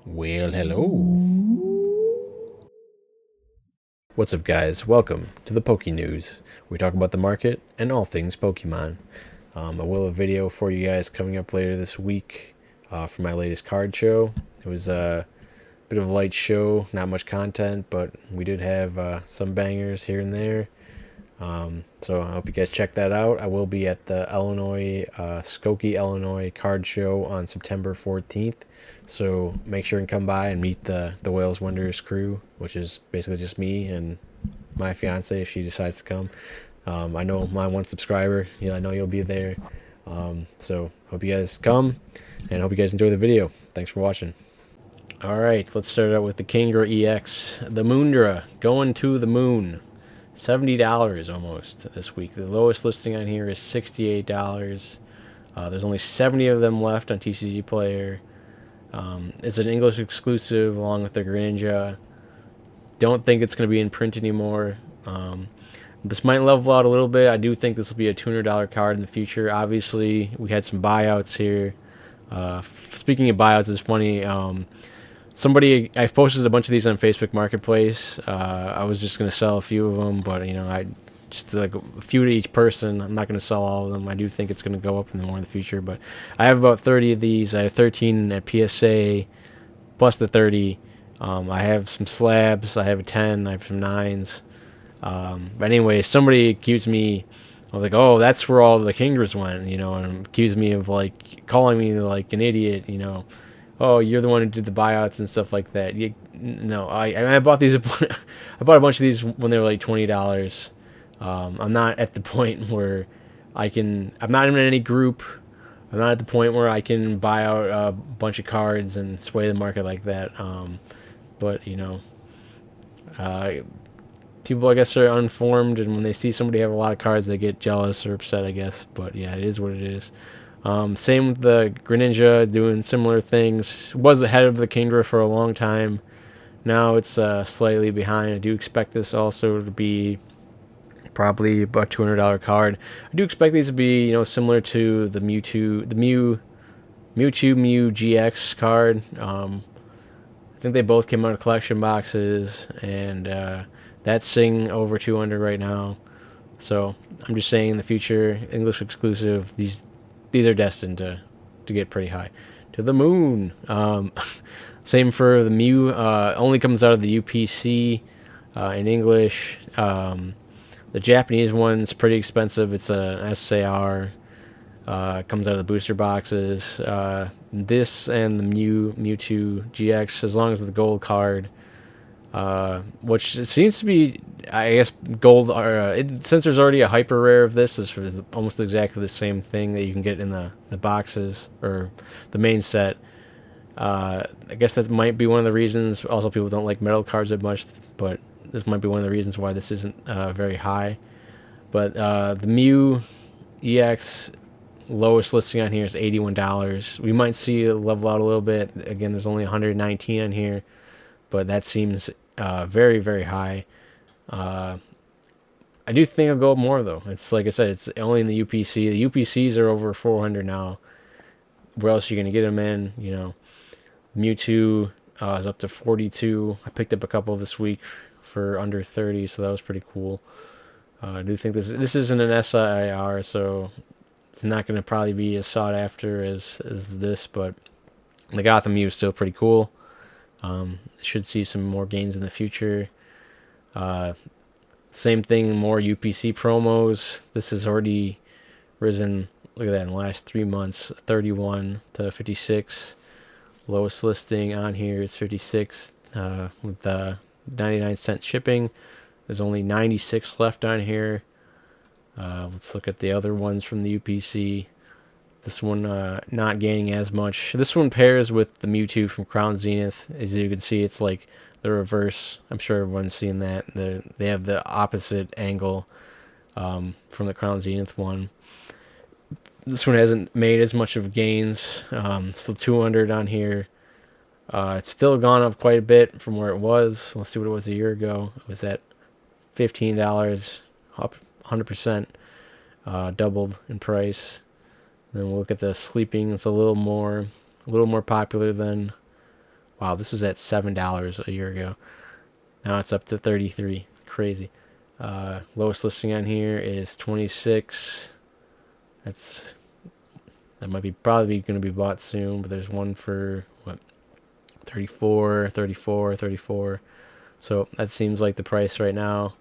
Well, hello. What's up, guys? Welcome to the Pokenews. We talk about the market and all things Pokemon. I will have a video for you guys coming up later this week for my latest card show. It was a bit of a light show, not much content, but we did have some bangers here and there. So I hope you guys check that out. I will be at the Skokie, Illinois card show on September 14th. So make sure and come by and meet the Wales Wonders crew, which is basically just me and my fiance if she decides to come. I know my one subscriber. I know you'll be there. So hope you guys come and hope you guys enjoy the video. Thanks for watching. All right, let's start out with the Kingdra EX, the Moondra, going to the moon. $70 almost this week. The lowest listing on here is $68. There's only 70 of them left on TCG Player. It's an English exclusive along with the Greninja. Don't think it's going to be in print anymore. This might level out a little bit. I do think this will be a $200 card in the future. Obviously, we had some buyouts here. Speaking of buyouts, it's funny. I posted a bunch of these on Facebook Marketplace. I was just gonna sell a few of them, but I just like a few to each person. I'm not gonna sell all of them. I do think it's gonna go up more in the future, but I have about 30 of these. I have 13 at PSA plus the 30. I have some slabs. I have a 10. I have some nines. But anyway, somebody accused me. I was like, "Oh, that's where all the Kingdras went," and accused me of like calling me like an idiot, oh, you're the one who did the buyouts and stuff like that. No, I bought these. I bought a bunch of these when they were like $20. I'm not at the point where I can. I'm not in any group. I'm not at the point where I can buy out a bunch of cards and sway the market like that. But uh, people I guess are uninformed, and when they see somebody have a lot of cards, they get jealous or upset, I guess. But yeah, it is what it is. Same with the Greninja, doing similar things. Was ahead of the Kingdra for a long time. Now it's slightly behind. I do expect this also to be probably about $200 card. I do expect these to be similar to the Mewtwo Mew GX card. I think they both came out of collection boxes, and that's sitting over 200 right now. So I'm just saying, in the future, English exclusive, these are destined to get pretty high, to the moon. Same for the Mew. Only comes out of the UPC in English. The Japanese one's pretty expensive. It's a SAR. Comes out of the booster boxes. This and the Mewtwo GX, as long as the gold card, which it seems to be, I guess, gold. Since there's already a hyper rare of this, is almost exactly the same thing that you can get in the boxes or the main set. I guess that might be one of the reasons. Also, people don't like metal cards that much, but this might be one of the reasons why this isn't very high. But the Mew EX lowest listing on here is $81. We might see it level out a little bit. Again, there's only 119 on here, but that seems very, very high. I do think it'll go up more, though. It's like I said, it's only in the UPC. The UPCs are over 400 now. Where else are you going to get them in? Mewtwo is up to 42. I picked up a couple this week for under 30, so that was pretty cool. I do think this isn't an SIR, so it's not going to probably be as sought after as this, but the Gotham Mew is still pretty cool. Should see some more gains in the future. Same thing, more UPC promos. This has already risen. Look at that, in the last 3 months, 31 to 56. Lowest listing on here is 56 with 99-cent shipping. There's only 96 left on here. Let's look at the other ones from the UPC. This one not gaining as much. This one pairs with the Mewtwo from Crown Zenith. As you can see, it's like the reverse. I'm sure everyone's seen that. They have the opposite angle from the Crown Zenith one. This one hasn't made as much of gains. Still 200 on here. It's still gone up quite a bit from where it was. Let's see what it was a year ago. It was at $15, up 100%, doubled in price. Then we'll look at the sleeping. It's a little more popular than Wow, this was at $7 a year ago. Now it's up to 33. Crazy. Lowest listing on here is 26. That might be probably going to be bought soon, but there's one for what, 34, 34, 34. So that seems like the price right now.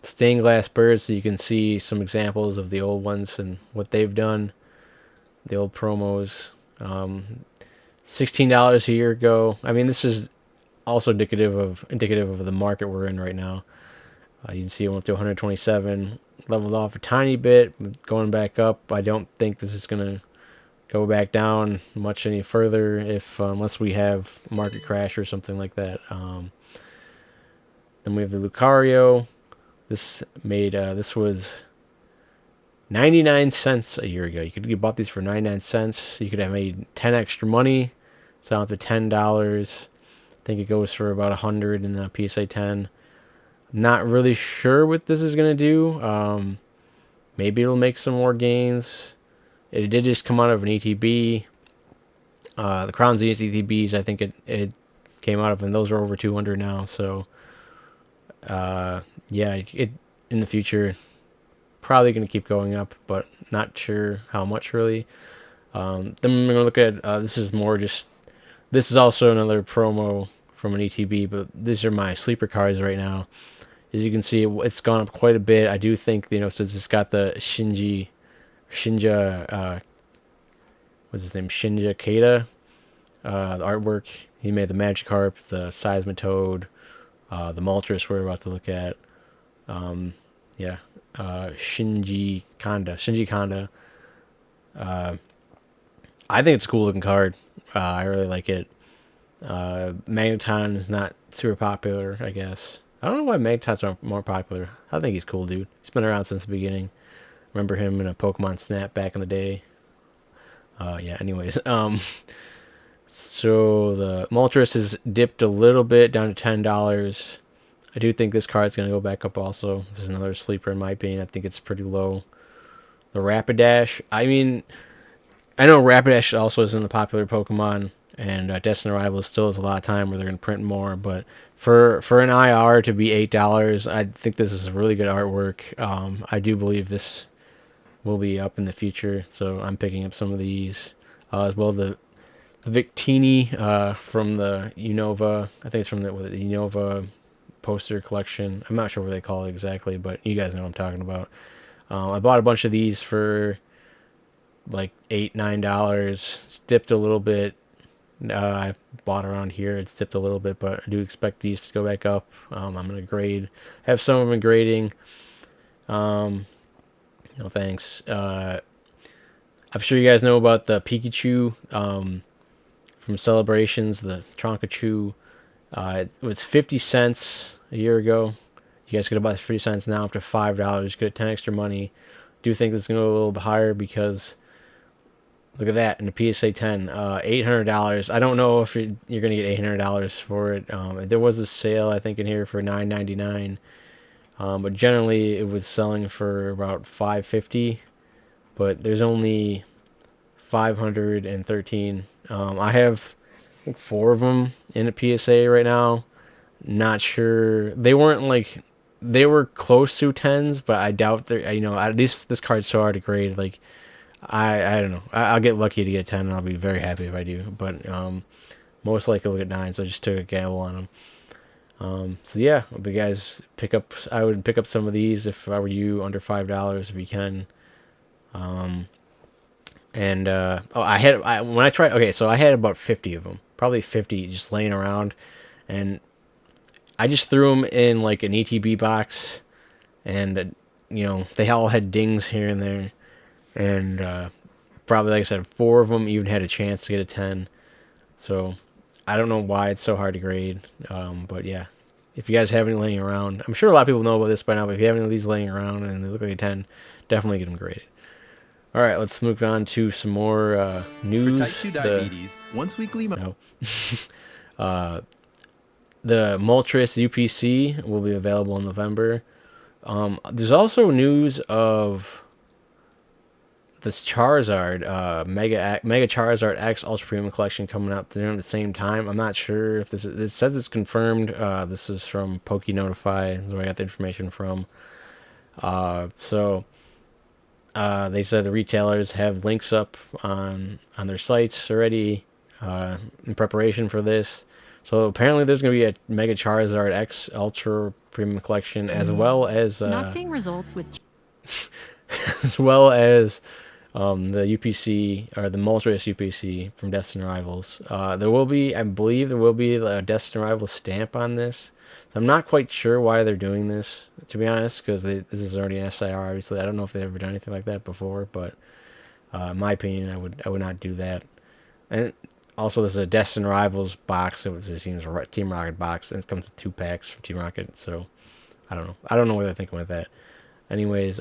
Stained glass birds, so you can see some examples of the old ones and what they've done. The old promos. $16 a year ago. I mean, this is also indicative of the market we're in right now. You can see it went to 127, leveled off a tiny bit, going back up. I don't think this is gonna go back down much any further if unless we have market crash or something like that. Then we have the Lucario. This was 99 cents a year ago. You could get bought these for 99 cents. You could have made 10 extra money. It's down to $10. I think it goes for about 100 in the PSA 10. Not really sure what this is going to do. Maybe it'll make some more gains. It did just come out of an ETB. The Crown Zenith ETBs, I think it came out of, and those are over 200 now. So, yeah, it in the future probably going to keep going up, but not sure how much really. Then we're going to look at this is more just. This is also another promo from an ETB, but these are my sleeper cards right now. As you can see, it's gone up quite a bit. I do think, since it's got the Shinja, what's his name, Shinja Keita, the artwork. He made the Magikarp, the Seismitoad, the Moltres we're about to look at. Shinji Kanda. I think it's a cool looking card. I really like it. Magneton is not super popular, I guess. I don't know why Magnetons aren't more popular. I think he's cool, dude. He's been around since the beginning. Remember him in a Pokemon Snap back in the day. Anyways. So the Moltres has dipped a little bit down to $10. I do think this card's going to go back up also. This is another sleeper in my opinion. I think it's pretty low. The Rapidash. I mean, I know Rapidash also isn't a popular Pokemon, and Destined Arrival still has a lot of time where they're going to print more, but for an IR to be $8, I think this is really good artwork. I do believe this will be up in the future, so I'm picking up some of these. As well, the Victini from the Unova. I think it's from the Unova poster collection. I'm not sure what they call it exactly, but you guys know what I'm talking about. I bought a bunch of these for like $8-9. It's dipped a little bit. I bought around here. It's dipped a little bit, but I do expect these to go back up. I'm gonna grade. Have some of them grading. No thanks. I'm sure you guys know about the Pikachu from Celebrations, the Tronkachu. It was 50 cents a year ago. You guys could have bought 50 cents now up to $5. Get 10 extra money. Do think this is going to go a little bit higher because look at that in the PSA 10, $800. I don't know if you're going to get $800 for it. There was a sale I think in here for $9.99, but generally it was selling for about $5.50. But there's only 513. I have I think 4 of them in a PSA right now. Not sure. They weren't like, they were close to 10s, but I doubt they're, this card's so hard to grade. Like, I don't know. I'll get lucky to get a 10, and I'll be very happy if I do. But most likely I'll get 9s. I just took a gamble on them. So yeah, but you guys I would pick up some of these if I were you, under $5 if you can. I had about 50 of them, probably 50 just laying around, and I just threw them in like an ETB box, and they all had dings here and there, and probably, like I said, 4 of them even had a chance to get a 10. So I don't know why it's so hard to grade, but yeah, if you guys have any laying around, I'm sure a lot of people know about this by now, but if you have any of these laying around and they look like a 10, definitely get them graded. All right, let's move on to some more news. For type 2 diabetes, once weekly. No. The Moltres UPC will be available in November. There's also news of this Charizard, Mega Charizard X Ultra Premium Collection coming out there at the same time. I'm not sure if this is, it says it's confirmed. This is from Notify, is where I got the information from. So they said the retailers have links up on their sites already in preparation for this. So apparently there's going to be a Mega Charizard X Ultra Premium Collection, as well as not seeing results with as well as the UPC, or the Moltres UPC from Destined Rivals. There will be, I believe, there will be a Destined Rivals stamp on this. I'm not quite sure why they're doing this, to be honest, because this is already an SIR. Obviously, I don't know if they've ever done anything like that before, but in my opinion, I would not do that. And also, this is a Destined Rivals box. It seems a Team Rocket box, and it comes with 2 packs from Team Rocket. So I don't know. I don't know what they're thinking with that. Anyways,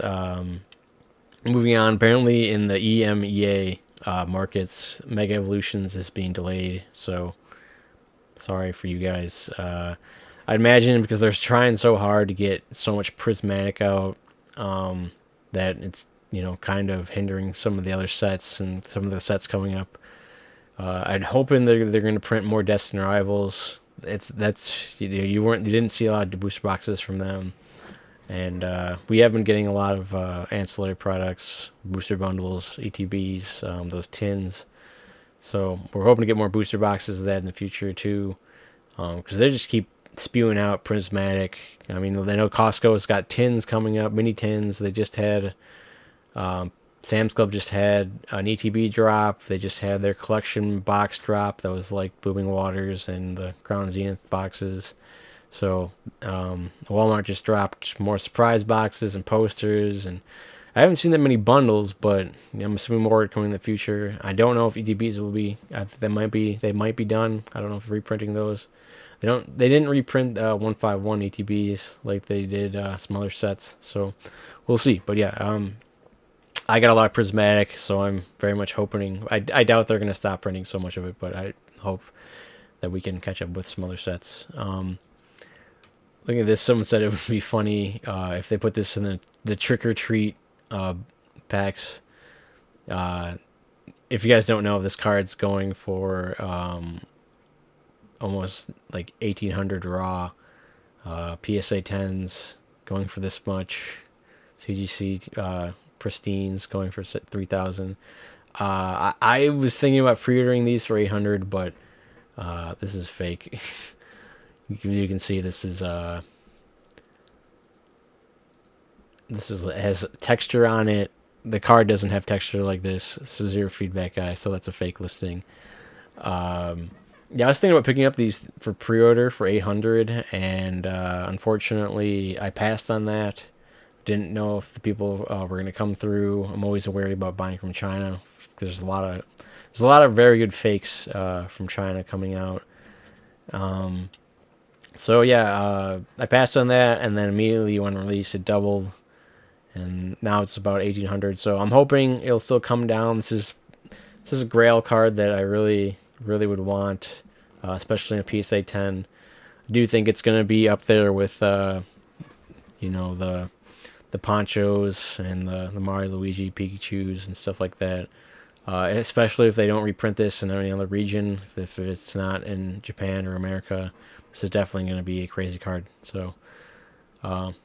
moving on. Apparently, in the EMEA markets, Mega Evolutions is being delayed. So sorry for you guys. I'd imagine because they're trying so hard to get so much prismatic out, that it's, kind of hindering some of the other sets and some of the sets coming up. I'd hoping they're going to print more Destined Rivals. You didn't see a lot of booster boxes from them, and we have been getting a lot of ancillary products, booster bundles, ETBs, those tins. So we're hoping to get more booster boxes of that in the future too, because they just keep spewing out prismatic. I mean, I know Costco's got tins coming up, mini tins. They just had Sam's Club just had an ETB drop. They just had their collection box drop that was like Booming Waters and the Crown Zenith boxes. So Walmart just dropped more surprise boxes and posters, and I haven't seen that many bundles, but I'm assuming more are coming in the future. I don't know if ETBs will be. They might be done. I don't know if reprinting those. They didn't reprint 151 ETBs like they did some other sets. So we'll see. But yeah, I got a lot of prismatic, so I'm very much hoping. I doubt they're gonna stop printing so much of it, but I hope that we can catch up with some other sets. Look at this. Someone said it would be funny if they put this in the trick or treat packs. If you guys don't know, this card's going for almost like 1,800 raw. PSA 10s going for this much. CGC pristines going for 3,000. I was thinking about pre-ordering these for 800, but this is fake. You can see this is it has texture on it. The card doesn't have texture like this. It's a zero feedback guy, so that's a fake listing. Yeah, I was thinking about picking up these for pre-order for 800, and unfortunately, I passed on that. Didn't know if the people were going to come through. I'm always wary about buying from China. There's a lot of very good fakes from China coming out. So yeah, I passed on that, and then immediately when released, it doubled, and now it's about 1,800. So I'm hoping it'll still come down. This is a Grail card that I really would want, especially in a PSA 10. I do think it's going to be up there with the Ponchos and the Mario, Luigi, Pikachu's and stuff like that. Especially if they don't reprint this in any other region, if it's not in Japan or America. This is definitely going to be a crazy card. So,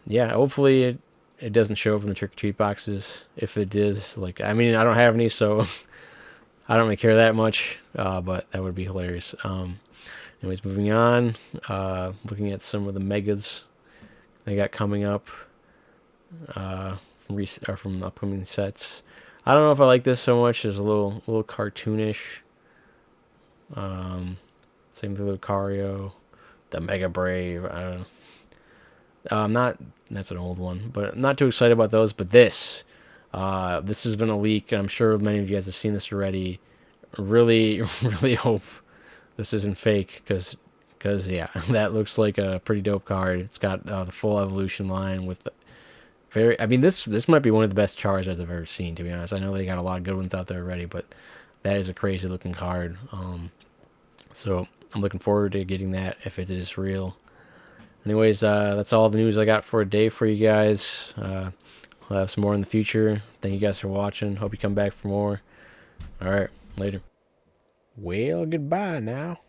yeah, hopefully it doesn't show up in the trick-or-treat boxes. If it is, I don't have any, so I don't really care that much, but that would be hilarious. Anyways, moving on, looking at some of the megas they got coming up from upcoming sets. I don't know if I like this so much. It's a little cartoonish. Same with Lucario, the Mega Brave. I don't know. That's an old one, but I'm not too excited about those. But this has been a leak. I'm sure many of you guys have seen this already. Really hope this isn't fake, because yeah, that looks like a pretty dope card. It's got the full evolution line with this might be one of the best Charizards I've ever seen, to be honest. I know they got a lot of good ones out there already, but that is a crazy looking card. So I'm looking forward to getting that if it is real. Anyways, that's all the news I got for a day for you guys. We'll have some more in the future. Thank you guys for watching. Hope you come back for more. All right, later. Well, goodbye now.